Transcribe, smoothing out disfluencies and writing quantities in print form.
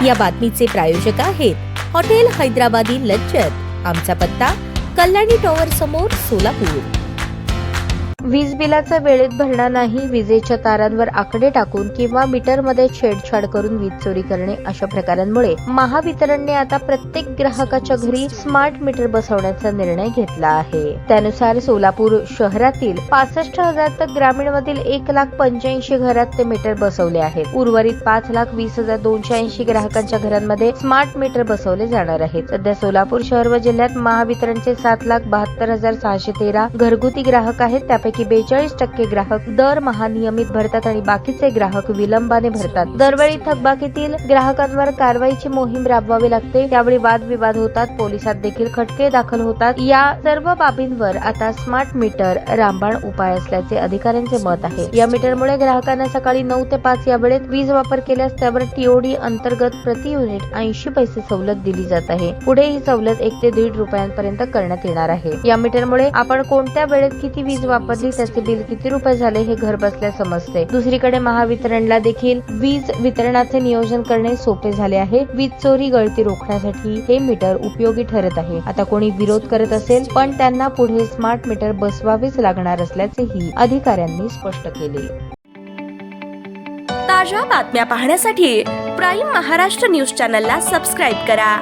या बातमीचे प्रायोजक आहेत हॉटेल हैदराबादी लज्जत। आमचा पत्ता कल्याणी टॉवर समोर, सोलापूर। वीज बिलाचा वेळेत भरणा नाही, विजेच्या तारांवर आकडे टाकून किंवा मीटरमध्ये छेडछाड करून वीज चोरी करणे अशा प्रकारांमुळे महावितरणने आता प्रत्येक ग्राहकाच्या घरी स्मार्ट मीटर बसवण्याचा निर्णय घेतला आहे। त्यानुसार सोलापूर शहरातील 65,000 तर ग्रामीणमधील 1,85,000 घरात ते मीटर बसवले आहेत। उर्वरित 5,20,280 ग्राहकांच्या घरांमध्ये स्मार्ट मीटर बसवले जाणार आहेत। सध्या सोलापूर शहर व जिल्ह्यात महावितरणचे 7,72,613 घरगुती ग्राहक आहेत। त्यापैकी 42% ग्राहक दरमहा नियमित भरतात आणि बाकीचे ग्राहक विलंबाने भरतात। दरवेळी थकबाकीतील ग्राहकांवर कारवाईची मोहीम राबवावी लागते, त्यावेळी वादविवाद होतात, पोलिसात देखील खटके दाखल होतात। या सर्व बाबींवर आता स्मार्ट मीटर रामबाण उपाय असल्याचे अधिकाऱ्यांचे मत आहे। या मीटरमुळे ग्राहकांना सकाळी 9 ते 5 या वेळेत वीज वापर केल्यास त्यावर टीओडी अंतर्गत प्रति युनिट 80 पैसे सवलत दिली जात आहे। पुढे ही सवलत 1 ते 1.5 रुपयांपर्यंत करण्यात येणार आहे। या मीटरमुळे आपण कोणत्या वेळेत किती वीज वापरली, त्याचे बिल किती रुपये झाले हे घर बसल्या समजते। दुसरीकडे महावितरणला देखील वीज वितरणाचे नियोजन करणे सोपे झाले आहे। वीज चोरी गळती रोखण्यासाठी हे मीटर उपयोगी ठरत आहे। आता कोणी विरोध करत असेल पण त्यांना पुढे स्मार्ट मीटर बसवावेच लागणार असल्याचेही अधिकाऱ्यांनी स्पष्ट केले। ताज्या बातम्या पाहण्यासाठी प्राईम महाराष्ट्र न्यूज चॅनलला सबस्क्राईब करा।